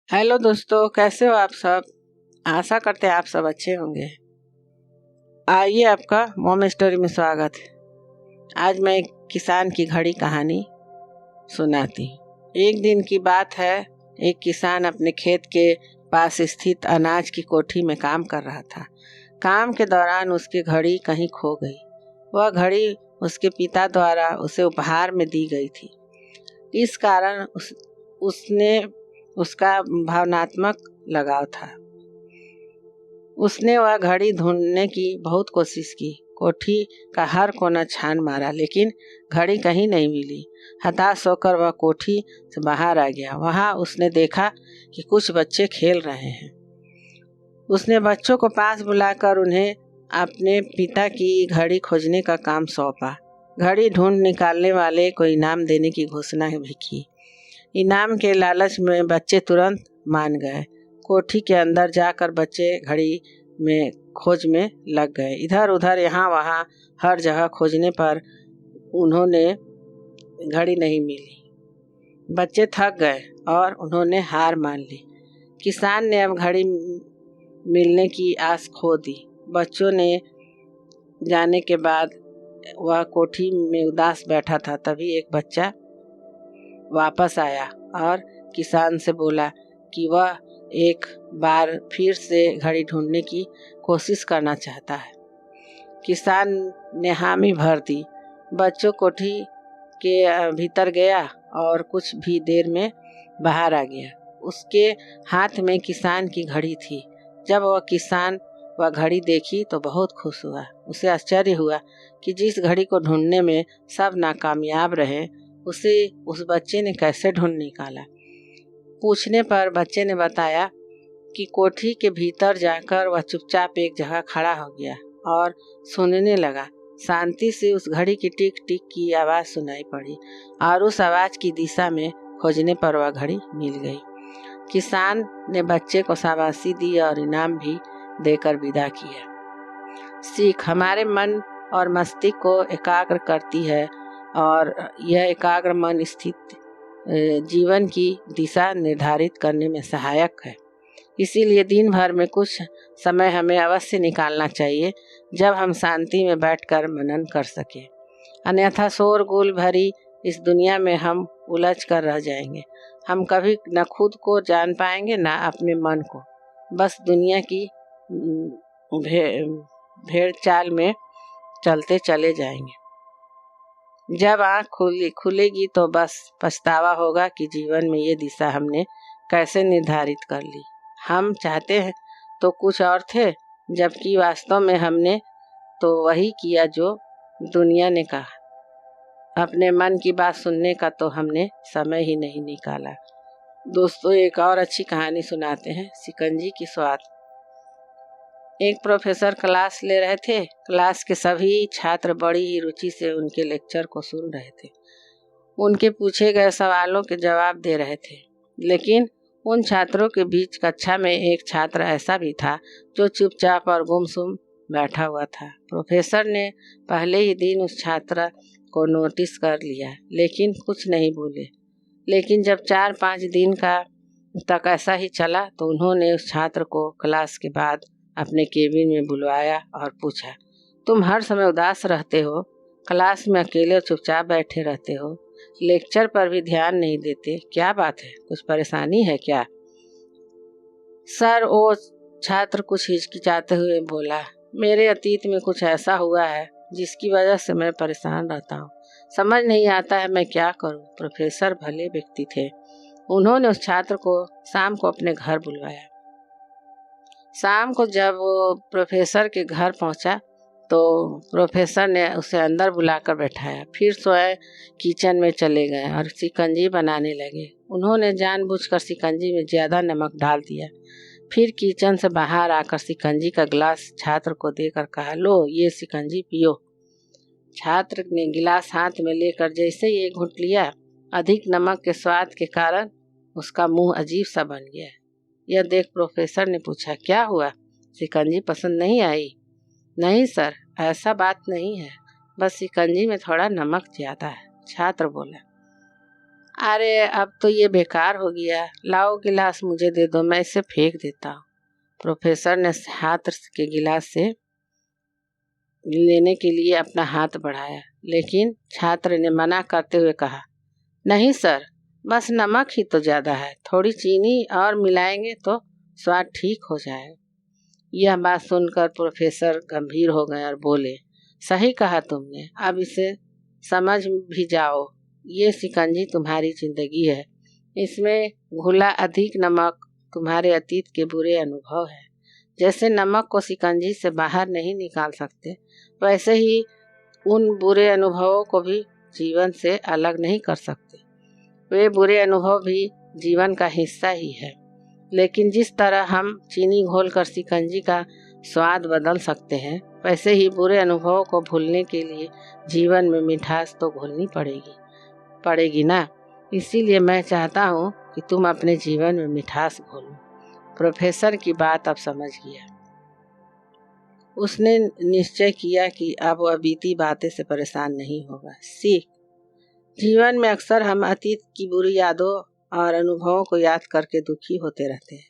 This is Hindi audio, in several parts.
हेलो दोस्तों, कैसे हो आप सब। आशा करते हैं आप सब अच्छे होंगे। आइए, आपका मोम स्टोरी में स्वागत है। आज मैं एक किसान की घड़ी कहानी सुनाती हूँ। एक दिन की बात है। एक किसान अपने खेत के पास स्थित अनाज की कोठी में काम कर रहा था। काम के दौरान उसकी घड़ी कहीं खो गई। वह घड़ी उसके पिता द्वारा उसे उपहार में दी गई थी। इस कारण उसने उसका भावनात्मक लगाव था। उसने वह घड़ी ढूंढने की बहुत कोशिश की। कोठी का हर कोना छान मारा, लेकिन घड़ी कहीं नहीं मिली। हताश होकर वह कोठी से बाहर आ गया। वहां उसने देखा कि कुछ बच्चे खेल रहे हैं। उसने बच्चों को पास बुलाकर उन्हें अपने पिता की घड़ी खोजने का काम सौंपा। घड़ी ढूंढ निकालने वाले को इनाम देने की घोषणा भी की। इनाम के लालच में बच्चे तुरंत मान गए। कोठी के अंदर जाकर बच्चे घड़ी में खोज में लग गए। इधर उधर यहाँ वहाँ हर जगह खोजने पर उन्होंने घड़ी नहीं मिली। बच्चे थक गए और उन्होंने हार मान ली। किसान ने अब घड़ी मिलने की आस खो दी। बच्चों ने जाने के बाद वह कोठी में उदास बैठा था। तभी एक बच्चा वापस आया और किसान से बोला कि वह एक बार फिर से घड़ी ढूंढने की कोशिश करना चाहता है। किसान ने हामी भर दी। बच्चों कोठी के भीतर गया और कुछ भी देर में बाहर आ गया। उसके हाथ में किसान की घड़ी थी। जब वह घड़ी देखी तो बहुत खुश हुआ। उसे आश्चर्य हुआ कि जिस घड़ी को ढूंढने में सब नाकामयाब रहे, उसे उस बच्चे ने कैसे ढूंढ निकाला। पूछने पर बच्चे ने बताया कि कोठी के भीतर जाकर वह चुपचाप एक जगह खड़ा हो गया और सुनने लगा। शांति से उस घड़ी की टिक टिक की आवाज़ सुनाई पड़ी और उस आवाज़ की दिशा में खोजने पर वह घड़ी मिल गई। किसान ने बच्चे को शाबाशी दी और इनाम भी देकर विदा किया। सीख: हमारे मन और मस्तिष्क को एकाग्र करती है और यह एकाग्र मन स्थित जीवन की दिशा निर्धारित करने में सहायक है। इसीलिए दिन भर में कुछ समय हमें अवश्य निकालना चाहिए जब हम शांति में बैठकर मनन कर सकें। अन्यथा शोरगुल भरी इस दुनिया में हम उलझ कर रह जाएंगे। हम कभी न खुद को जान पाएंगे न अपने मन को। बस दुनिया की भेड़ चाल में चलते चले जाएंगे। जब आँख खुलेगी तो बस पछतावा होगा कि जीवन में ये दिशा हमने कैसे निर्धारित कर ली। हम चाहते हैं तो कुछ और थे, जबकि वास्तव में हमने तो वही किया जो दुनिया ने कहा। अपने मन की बात सुनने का तो हमने समय ही नहीं निकाला। दोस्तों, एक और अच्छी कहानी सुनाते हैं, शिकंजी की स्वाद। एक प्रोफेसर क्लास ले रहे थे। क्लास के सभी छात्र बड़ी ही रुचि से उनके लेक्चर को सुन रहे थे। उनके पूछे गए सवालों के जवाब दे रहे थे। लेकिन उन छात्रों के बीच कक्षा में एक छात्र ऐसा भी था जो चुपचाप और गुमसुम बैठा हुआ था। प्रोफेसर ने पहले ही दिन उस छात्र को नोटिस कर लिया, लेकिन कुछ नहीं बोले। लेकिन जब 4-5 दिन तक ऐसा ही चला तो उन्होंने उस छात्र को क्लास के बाद अपने केबिन में बुलवाया और पूछा, तुम हर समय उदास रहते हो, क्लास में अकेले चुपचाप बैठे रहते हो, लेक्चर पर भी ध्यान नहीं देते, क्या बात है, कुछ परेशानी है क्या? सर, वो छात्र कुछ हिचकिचाते हुए बोला, मेरे अतीत में कुछ ऐसा हुआ है जिसकी वजह से मैं परेशान रहता हूँ। समझ नहीं आता है मैं क्या करूँ। प्रोफेसर भले व्यक्ति थे। उन्होंने उस छात्र को शाम को अपने घर बुलवाया। शाम को जब वो प्रोफेसर के घर पहुंचा तो प्रोफेसर ने उसे अंदर बुलाकर बैठाया। फिर स्वयं किचन में चले गए और शिकंजी बनाने लगे। उन्होंने जानबूझकर शिकंजी में ज़्यादा नमक डाल दिया। फिर किचन से बाहर आकर शिकंजी का गिलास छात्र को देकर कहा, लो ये शिकंजी पियो। छात्र ने गिलास हाथ में लेकर जैसे ही एक घूंट लिया, अधिक नमक के स्वाद के कारण उसका मुंह अजीब सा बन गया। यह देख प्रोफेसर ने पूछा, क्या हुआ, शिकंजी पसंद नहीं आई? नहीं सर, ऐसा बात नहीं है, बस शिकंजी में थोड़ा नमक ज़्यादा है, छात्र बोला। अरे अब तो ये बेकार हो गया, लाओ गिलास मुझे दे दो, मैं इसे फेंक देता हूँ। प्रोफेसर ने छात्र के गिलास से लेने के लिए अपना हाथ बढ़ाया, लेकिन छात्र ने मना करते हुए कहा, नहीं सर, बस नमक ही तो ज़्यादा है, थोड़ी चीनी और मिलाएंगे तो स्वाद ठीक हो जाएगा। यह बात सुनकर प्रोफेसर गंभीर हो गए और बोले, सही कहा तुमने, अब इसे समझ भी जाओ, ये शिकंजी तुम्हारी जिंदगी है, इसमें घुला अधिक नमक तुम्हारे अतीत के बुरे अनुभव है। जैसे नमक को शिकंजी से बाहर नहीं निकाल सकते, वैसे ही उन बुरे अनुभवों को भी जीवन से अलग नहीं कर सकते। वे बुरे अनुभव भी जीवन का हिस्सा ही है, लेकिन जिस तरह हम चीनी घोलकर शिकंजी का स्वाद बदल सकते हैं, वैसे ही बुरे अनुभवों को भूलने के लिए जीवन में मिठास तो घोलनी पड़ेगी ना। इसीलिए मैं चाहता हूँ कि तुम अपने जीवन में मिठास घोलो। प्रोफेसर की बात अब समझ गया। उसने निश्चय किया कि अब वह बीती बातें से परेशान नहीं होगा। सीख, जीवन में अक्सर हम अतीत की बुरी यादों और अनुभवों को याद करके दुखी होते रहते हैं।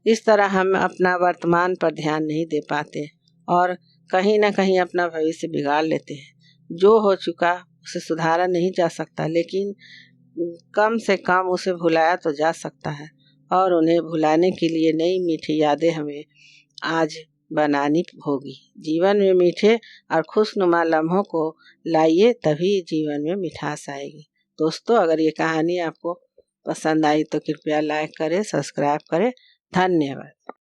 इस तरह हम अपना वर्तमान पर ध्यान नहीं दे पाते और कहीं ना कहीं अपना भविष्य बिगाड़ लेते हैं। जो हो चुका उसे सुधारा नहीं जा सकता, लेकिन कम से कम उसे भुलाया तो जा सकता है, और उन्हें भुलाने के लिए नई मीठी यादें हमें आज बनानी होगी। जीवन में मीठे और खुशनुमा लम्हों को लाइए, तभी जीवन में मिठास आएगी। दोस्तों, अगर ये कहानी आपको पसंद आई तो कृपया लाइक करें, सब्सक्राइब करें। धन्यवाद।